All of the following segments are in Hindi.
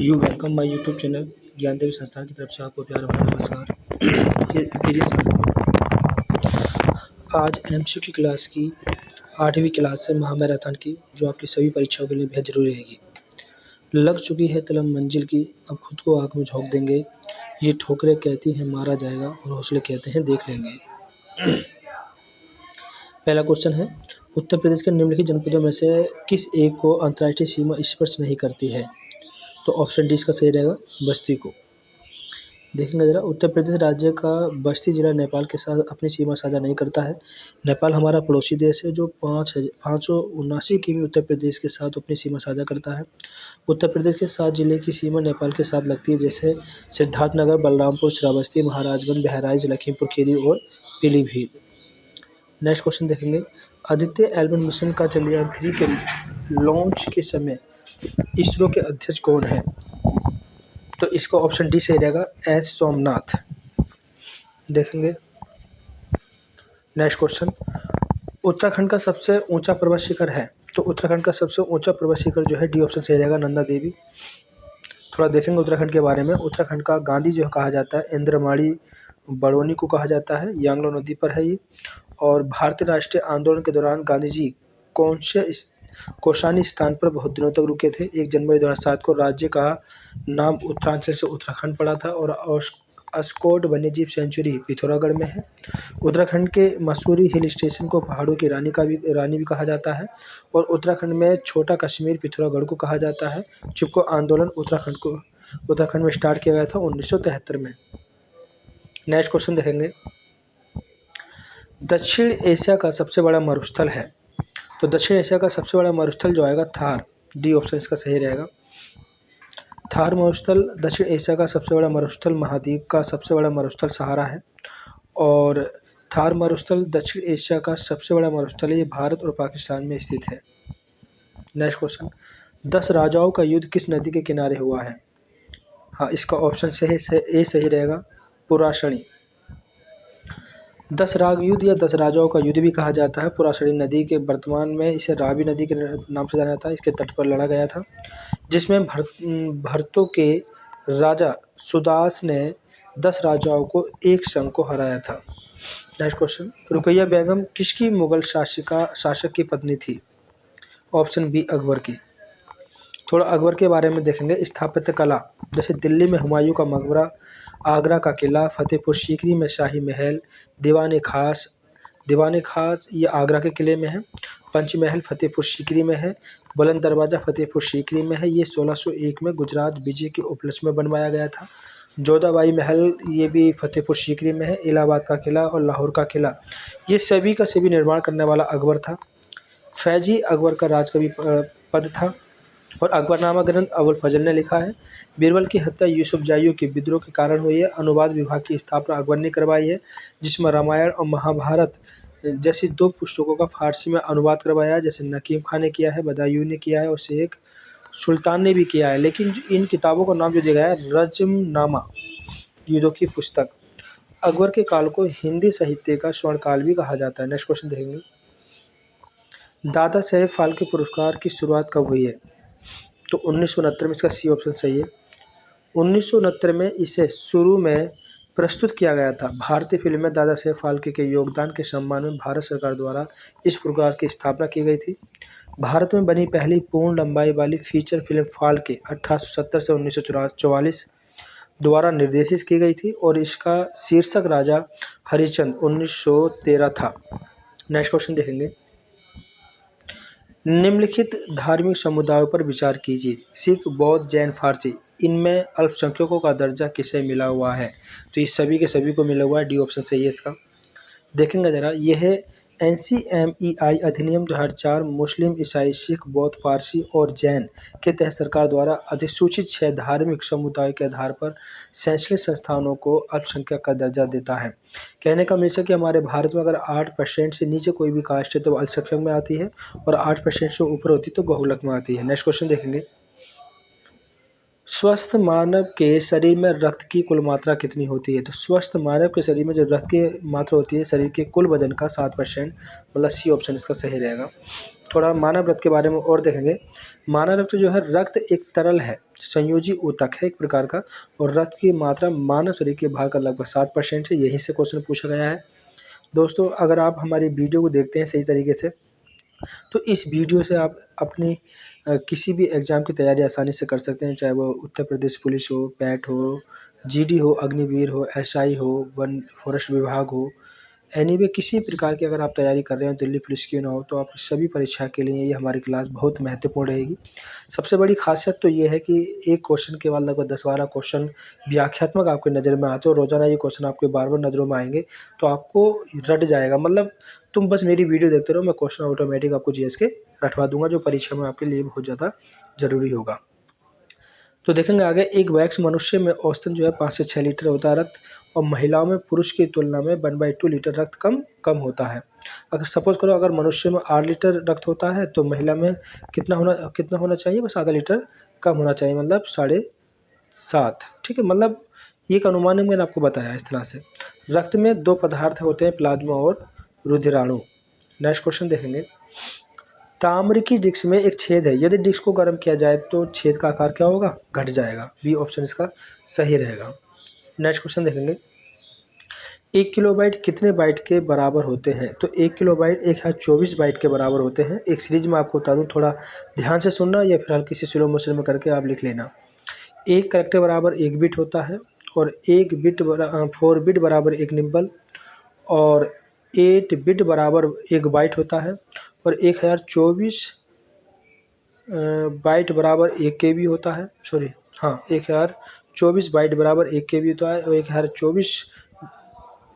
You welcome my YouTube channel ज्ञान देवी संस्थान की तरफ से आपको प्यार भरा नमस्कार। ये चलिए आज एमसीक्यू क्लास की 8वीं क्लास है महामैराथन की, जो आपकी सभी परीक्षाओं के लिए बेहद जरूरी रहेगी। लग चुकी है तलब मंजिल की, अब खुद को आग में झोंक देंगे। ये ठोकरें कहती हैं मारा जाएगा और हौसले कहते हैं देख लेंगे। पहला क्वेश्चन है, उत्तर प्रदेश के निम्नलिखित जनपदों में से किस एक को अंतर्राष्ट्रीय सीमा स्पर्श नहीं करती है? तो ऑप्शन डी इसका सही रहेगा, बस्ती को। देखेंगे ज़रा, उत्तर प्रदेश राज्य का बस्ती जिला नेपाल के साथ अपनी सीमा साझा नहीं करता है। नेपाल हमारा पड़ोसी देश है जो 579 किमी उत्तर प्रदेश के साथ अपनी सीमा साझा करता है। उत्तर प्रदेश के 7 जिले की सीमा नेपाल के साथ लगती है, जैसे सिद्धार्थनगर, बलरामपुर, श्रावस्ती, महाराजगंज, बहराइच, लखीमपुर खीरी और पीलीभीत। नेक्स्ट क्वेश्चन देखेंगे, आदित्य एल1 मिशन का चंद्रयान 3 के लॉन्च के समय इसरो के अध्यक्ष कौन है? तो इसका ऑप्शन डी सही रहेगा, एस सोमनाथ। देखेंगे नेक्स्ट क्वेश्चन, उत्तराखंड का सबसे ऊंचा पर्वत शिखर है? तो उत्तराखंड का सबसे ऊंचा पर्वत शिखर जो है, डी ऑप्शन सही रहेगा, नंदा देवी। थोड़ा देखेंगे उत्तराखंड के बारे में। उत्तराखंड का गांधी जो कहा जाता है, इंद्रमाणी बड़ोनी को कहा जाता है, यांगलो नदी पर है ये। और भारतीय राष्ट्रीय आंदोलन के दौरान गांधी जी कौशानी स्थान पर बहुत दिनों तक रुके थे। 1 जनवरी 2007 को राज्य का नाम उत्तरांचल से उत्तराखंड पड़ा था और अस्कोट वन्यजीव सेंचुरी पिथौरागढ़ में है। उत्तराखंड के मसूरी हिल स्टेशन को पहाड़ों की रानी भी कहा जाता है। और उत्तराखंड में छोटा कश्मीर पिथौरागढ़ को कहा जाता है। चिपको आंदोलन उत्तराखंड में स्टार्ट किया गया था 1973 में। नेक्स्ट क्वेश्चन देखेंगे, दक्षिण एशिया का सबसे बड़ा मरुस्थल है? तो दक्षिण एशिया का सबसे बड़ा मरुस्थल जो आएगा, थार। डी ऑप्शन इसका सही रहेगा। थार मरुस्थल दक्षिण एशिया का सबसे बड़ा मरुस्थल, महाद्वीप का सबसे बड़ा मरुस्थल सहारा है। और थार मरुस्थल दक्षिण एशिया का सबसे बड़ा मरुस्थल है, ये भारत और पाकिस्तान में स्थित है। नेक्स्ट क्वेश्चन, 10 राजाओं का युद्ध किस नदी के किनारे हुआ है? हाँ, इसका ऑप्शन ए सही रहेगा, पुराशणी। 10 राग युद्ध या 10 राजाओं का युद्ध भी कहा जाता है। पुराशणी नदी के, वर्तमान में इसे रावी नदी के नाम से जाना जाता है, इसके तट पर लड़ा गया था, जिसमें भरतों के राजा सुदास ने 10 राजाओं को एक संग को हराया था। नेक्स्ट क्वेश्चन, रुकैया बेगम किसकी मुगल शासक की पत्नी थी? ऑप्शन बी, अकबर की। थोड़ा अकबर के बारे में देखेंगे। स्थापत्य कला, जैसे दिल्ली में हुमायूं का मकबरा, आगरा का किला, फतेहपुर सीकरी में शाही महल, दीवान खास ये आगरा के किले में है। पंचमहल फतेहपुर सीकरी में है। बुलंद दरवाज़ा फतेहपुर सीकरी में है, ये 1601 में गुजरात विजय के उपलक्ष्य में बनवाया गया था। जोधाबाई महल ये भी फतेहपुर सीकरी में है। इलाहाबाद का किला और लाहौर का किला, ये सभी का सभी निर्माण करने वाला अकबर था। फैजी अकबर का राजकवि पद था। और अकबरनामा ग्रंथ अबुल फजल ने लिखा है। बीरबल की हत्या यूसुफजाइयों के विद्रोह के कारण हुई है। अनुवाद विभाग की स्थापना अकबर ने करवाई है, जिसमें रामायण और महाभारत जैसी 2 पुस्तकों का फारसी में अनुवाद करवाया है, जैसे नकीम खान ने किया है, बदायूं ने किया है और शेख सुल्तान ने भी किया है। लेकिन इन किताबों का नाम जो दिया गया है, रजमनामा, युद्धों की पुस्तक। अकबर के काल को हिंदी साहित्य का स्वर्णकाल भी कहा जाता है। नेक्स्ट क्वेश्चन देखेंगे, दादा साहेब फाल्के पुरस्कार की शुरुआत कब हुई है? तो 1969 में, इसका सी ऑप्शन सही है। 1969 में इसे शुरू में प्रस्तुत किया गया था। भारतीय फिल्म में दादा साहेब फाल्के के योगदान के सम्मान में भारत सरकार द्वारा इस पुरस्कार की स्थापना की गई थी। भारत में बनी पहली पूर्ण लंबाई वाली फीचर फिल्म फाल्के 1870 से 1944 द्वारा निर्देशित की गई थी और इसका शीर्षक राजा हरिश्चंद्र 1913 था। नेक्स्ट क्वेश्चन देखेंगे, निम्नलिखित धार्मिक समुदायों पर विचार कीजिए। सिख, बौद्ध, जैन, फारसी, इनमें अल्पसंख्यकों का दर्जा किसे मिला हुआ है? तो ये सभी के सभी को मिला हुआ है, डी ऑप्शन सही है इसका। देखेंगे ज़रा, यह है NCMEI अधिनियम 2004 मुस्लिम, ईसाई, सिख, बौद्ध, फारसी और जैन के तहत सरकार द्वारा अधिसूचित 6 धार्मिक समुदाय के आधार पर शैक्षणिक संस्थानों को अल्पसंख्यक का दर्जा देता है। कहने का मतलब कि हमारे भारत में अगर 8% से नीचे कोई भी कास्ट है तो अल्पसंख्यक में आती है, और 8% से ऊपर होती है तो बहुलक में आती है। नेक्स्ट क्वेश्चन देखेंगे, स्वस्थ मानव के शरीर में रक्त की कुल मात्रा कितनी होती है? तो स्वस्थ मानव के शरीर में जो रक्त की मात्रा होती है शरीर के कुल वजन का 7%, मतलब सी ऑप्शन इसका सही रहेगा। थोड़ा मानव रक्त के बारे में और देखेंगे। मानव रक्त जो है, रक्त एक तरल है, संयोजी ऊतक है एक प्रकार का, और रक्त की मात्रा मानव शरीर के भार का लगभग 7% है। यहीं से क्वेश्चन पूछा गया है। दोस्तों, अगर आप हमारी वीडियो को देखते हैं सही तरीके से, तो इस वीडियो से आप अपनी किसी भी एग्ज़ाम की तैयारी आसानी से कर सकते हैं, चाहे वो उत्तर प्रदेश पुलिस हो, पैट हो, जीडी हो, अग्निवीर हो, एसआई हो, वन फॉरेस्ट विभाग हो, एनीवे किसी प्रकार की अगर आप तैयारी कर रहे हो, दिल्ली पुलिस क्यों ना हो, तो आप सभी परीक्षा के लिए ये हमारी क्लास बहुत महत्वपूर्ण रहेगी। सबसे बड़ी खासियत तो ये है कि एक क्वेश्चन के बाद लगभग 10-12 क्वेश्चन व्याख्यात्मक आपकी नज़र में आते हो। रोज़ाना ये क्वेश्चन आपके बार-बार नज़रों में आएँगे, तो आपको रट जाएगा। मतलब तुम बस मेरी वीडियो देखते रहो, मैं क्वेश्चन ऑटोमेटिक आपको जीएस के रटवा दूँगा, जो परीक्षा में आपके लिए बहुत ज़्यादा ज़रूरी होगा। तो देखेंगे आगे, एक वयस्क मनुष्य में औसतन जो है 5 से 6 लीटर होता है रक्त, और महिलाओं में पुरुष की तुलना में 1/2 लीटर रक्त कम होता है। अगर सपोज़ करो, अगर मनुष्य में 8 लीटर रक्त होता है, तो महिला में कितना होना चाहिए? बस आधा लीटर कम होना चाहिए, मतलब 7.5। ठीक है, मतलब ये एक अनुमान है, मैंने आपको बताया इस तरह से। रक्त में 2 पदार्थ होते हैं, प्लाज्मा और रुधिराणु। नेक्स्ट क्वेश्चन देखेंगे, ताम्र की डिस्क में एक छेद है, यदि डिस्क को गर्म किया जाए तो छेद का आकार क्या होगा? घट जाएगा। बी ऑप्शन इसका सही रहेगा। नेक्स्ट क्वेश्चन देखेंगे, 1 किलोबाइट कितने बाइट के बराबर होते हैं? तो 1 किलोबाइट 1024 बाइट के बराबर होते हैं। एक सीरीज में आपको बता दूं, थोड़ा ध्यान से सुनना, या फिर हल्की सी स्लो मोशन में करके आप लिख लेना। 1 कैरेक्टर बराबर 1 बिट होता है, और 4 बिट बराबर 1 निम्बल, और 8 बिट बराबर 1 बाइट होता है, और 1024 बाइट बराबर 1 केबी होता है। 1024 बाइट बराबर 1 केबी होता है, और 1024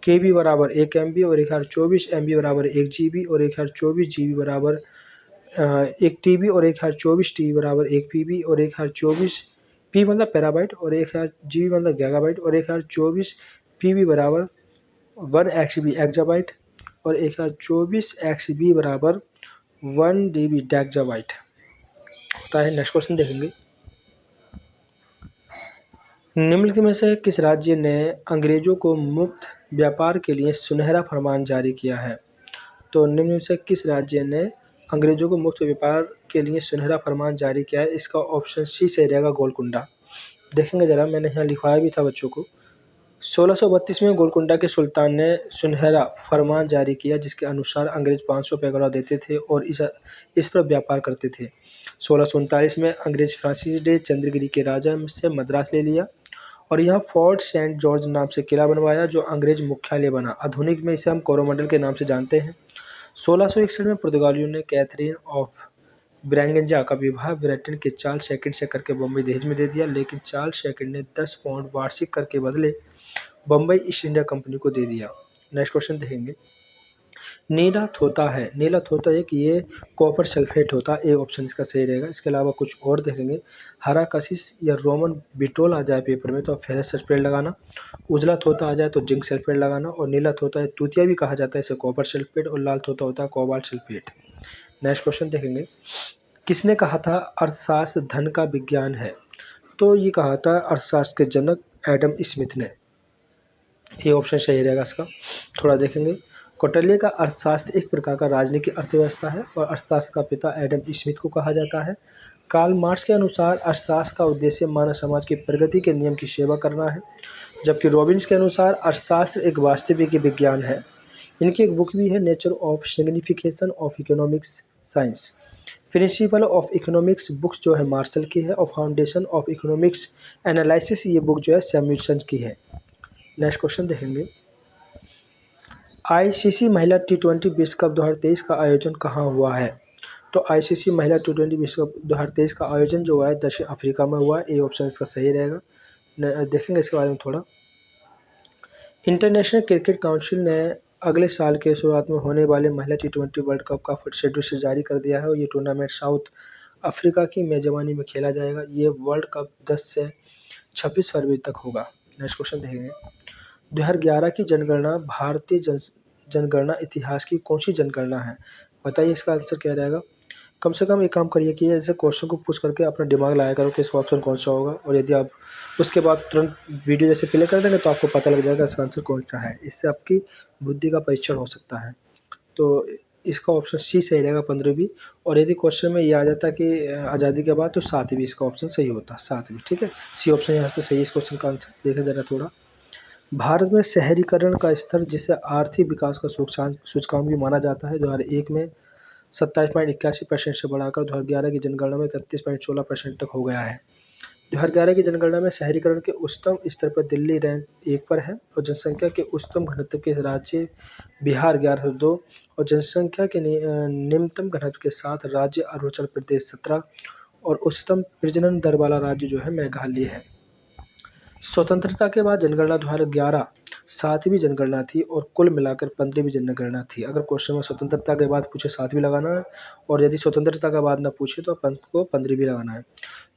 केबी बराबर 1 एमबी, और 1024 एमबी बराबर 1 जीबी, और 1024 जीबी बराबर 1 टीबी, और 1024 टीबी बराबर 1 पीबी, और 1024 पी मतलब पैराबाइट, और 1000 जीबी मतलब गीगाबाइट, और 1024 पीबी बराबर 1 एक्सबी एक्जाबाइट, और 1024 एक्सबी बराबर 1 डीबी डेक्जाबाइट होता है। नेक्स्ट क्वेश्चन देखेंगे, निम्नलिखित में से किस राज्य ने अंग्रेजों को मुक्त व्यापार के लिए सुनहरा फरमान जारी किया है? तो निम्न में से किस राज्य ने अंग्रेजों को मुक्त व्यापार के लिए सुनहरा फरमान जारी किया है? इसका ऑप्शन सी सही रहेगा, गोलकुंडा। देखेंगे जरा, मैंने यहाँ लिखवाया भी था बच्चों को। 1632 में गोलकुंडा के सुल्तान ने सुनहरा फरमान जारी किया, जिसके अनुसार अंग्रेज 500 पैगोडा देते थे और इस पर व्यापार करते थे। 1639 में अंग्रेज फ्रांसिस डे चंद्रगिरी के राजा से मद्रास ले लिया, और यहाँ फोर्ट सेंट जॉर्ज नाम से किला बनवाया, जो अंग्रेज मुख्यालय बना। आधुनिक में इसे हम कोरोमंडल के नाम से जानते हैं। 1661 में पुर्तगालियों ने कैथरीन ऑफ ब्रैगंजा का विवाह ब्रिटेन के चार्ल्स सेकंड से करके बम्बई दहेज में दे दिया, लेकिन चार्ल्स सेकंड ने 10 पाउंड वार्षिक कर के बदले बम्बई ईस्ट इंडिया कंपनी को दे दिया। नेक्स्ट क्वेश्चन देखेंगे, नीला थोता है, नीला थोता है कि ये कॉपर सल्फेट होता है, ए ऑप्शन इसका सही रहेगा। इसके अलावा कुछ और देखेंगे, हरा कशिश या रोमन बिट्रोल आ जाए पेपर में तो आप फेरस सल्फेट लगाना, उजला थोता आ जाए तो जिंक सल्फेट लगाना, और नीला थोता है तूतिया भी कहा जाता है इसे कॉपर सल्फेट, और लाल थोता होता है कोबाल्ट सल्फेट। नेक्स्ट क्वेश्चन देखेंगे, किसने कहा था अर्थशास्त्र धन का विज्ञान है? तो ये कहा था अर्थशास्त्र के जनक एडम स्मिथ ने। ये ऑप्शन सही रहेगा इसका। थोड़ा देखेंगे, कौटिल्य का अर्थशास्त्र एक प्रकार का राजनीतिक अर्थव्यवस्था है, और अर्थशास्त्र का पिता एडम स्मिथ को कहा जाता है। कार्ल मार्क्स के अनुसार अर्थशास्त्र का उद्देश्य मानव समाज की प्रगति के नियम की सेवा करना है, जबकि रॉबिन्स के अनुसार अर्थशास्त्र एक वास्तविक विज्ञान है। इनकी एक बुक भी है, nature of signification of economics science. Principle of economics books जो है मार्शल की है, और फाउंडेशन ऑफ इकोनॉमिक्स एनालिसिस ये बुक जो है सैमुएल्सन की है। नेक्स्ट क्वेश्चन देखेंगे, आईसीसी महिला टी20 विश्व कप 2023 का आयोजन कहाँ हुआ है? तो आईसीसी महिला टी20 विश्व कप 2023 का आयोजन जो हुआ है दक्षिण अफ्रीका में हुआ है। ए ऑप्शन इसका सही रहेगा। देखेंगे इसके बारे में थोड़ा। इंटरनेशनल क्रिकेट काउंसिल ने अगले साल के शुरुआत में होने वाले महिला टी20 वर्ल्ड कप का शेड्यूल जारी कर दिया है, और ये टूर्नामेंट साउथ अफ्रीका की मेजबानी में खेला जाएगा। ये वर्ल्ड कप 10 से 26 फरवरी तक होगा। नेक्स्ट क्वेश्चन देखेंगे, 2011 की जनगणना भारतीय जनगणना इतिहास की कौन सी जनगणना है? बताइए इसका आंसर क्या रहेगा। कम से कम एक काम करिए कि ऐसे क्वेश्चन को पूछ करके अपना दिमाग लगाया करो कि इसका ऑप्शन कौन सा होगा, और यदि आप उसके बाद तुरंत वीडियो जैसे प्ले कर देंगे तो आपको पता लग जाएगा इसका आंसर कौन सा है। इससे आपकी बुद्धि का परीक्षण हो सकता है। तो इसका ऑप्शन सी सही रहेगा 15वीं। और यदि क्वेश्चन में ये आ जाता कि आज़ादी के बाद, तो 7वीं इसका ऑप्शन सही होता, 7वीं। ठीक है, सी ऑप्शन यहाँ पे सही है इस क्वेश्चन का आंसर। देखें ज़रा थोड़ा, भारत में शहरीकरण का स्तर, जिसे आर्थिक विकास का सूचकांक भी माना जाता है, 2001 में 27.81% से बढ़ाकर 2011 की जनगणना में 31.16% तक हो गया है। 2011 की जनगणना में शहरीकरण के उच्चतम स्तर पर दिल्ली रैंक 1 पर है, और जनसंख्या के उच्चतम घनत्व के राज्य बिहार 1102, और जनसंख्या के निम्नतम घनत्व के साथ राज्य अरुणाचल प्रदेश 17, और उच्चतम प्रजनन दर वाला राज्य जो है मेघालय है। स्वतंत्रता के बाद जनगणना 2011 7वीं जनगणना थी, और कुल मिलाकर 15वीं जनगणना थी। अगर क्वेश्चन में स्वतंत्रता के बाद पूछे 7वीं लगाना है, और यदि स्वतंत्रता के बाद ना पूछे तो अपन को 15वीं लगाना है।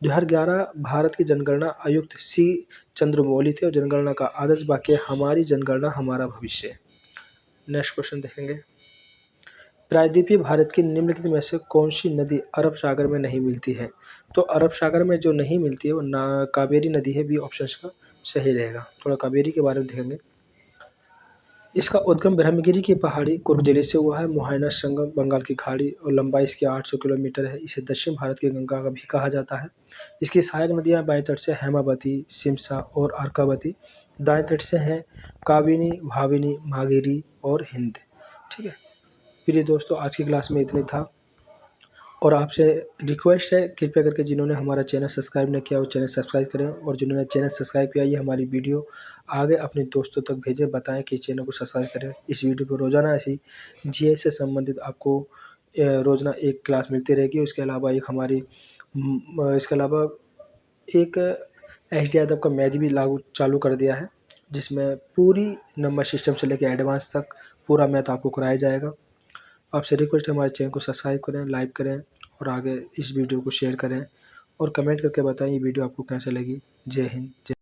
2011 भारत की जनगणना आयुक्त सी चंद्रमौली थे, और जनगणना का आदर्श वाक्य हमारी जनगणना हमारा भविष्य। नेक्स्ट क्वेश्चन देखेंगे, प्रायद्वीपीय भारत की निम्नलिखित में से कौन सी नदी अरब सागर में नहीं मिलती है? तो अरब सागर में जो नहीं मिलती है वो कावेरी नदी है, बी ऑप्शन का सही रहेगा। थोड़ा कावेरी के बारे में देखेंगे। इसका उद्गम ब्रह्मगिरी की पहाड़ी कुर्ग जिले से हुआ है। मुहाना संगम बंगाल की खाड़ी, और लंबाई इसकी 800 किलोमीटर है। इसे दक्षिण भारत की गंगा का भी कहा जाता है। इसकी सहायक नदियां बाएं तट से हेमावती, सिमसा और अर्कावती, दाएं तट से हैं काविनी, भाविनी, मागेरी और हिंद। ठीक है प्रिय दोस्तों, आज की क्लास में इतने था, और आपसे रिक्वेस्ट है कृपया करके जिन्होंने हमारा चैनल सब्सक्राइब नहीं किया वो चैनल सब्सक्राइब करें, और जिन्होंने चैनल सब्सक्राइब किया ये हमारी वीडियो आगे अपने दोस्तों तक भेजें, बताएं कि चैनल को सब्सक्राइब करें। इस वीडियो पर रोज़ाना ऐसी जीएस से संबंधित आपको रोज़ाना एक क्लास मिलती रहेगी। उसके अलावा एक एच डी यादव का मैथ भी चालू कर दिया है, जिसमें पूरी नंबर सिस्टम से लेकर एडवांस तक पूरा मैथ आपको कराया जाएगा। आपसे रिक्वेस्ट है हमारे चैनल को सब्सक्राइब करें, लाइक करें, और आगे इस वीडियो को शेयर करें, और कमेंट करके बताएं ये वीडियो आपको कैसे लगी। जय हिंद, जय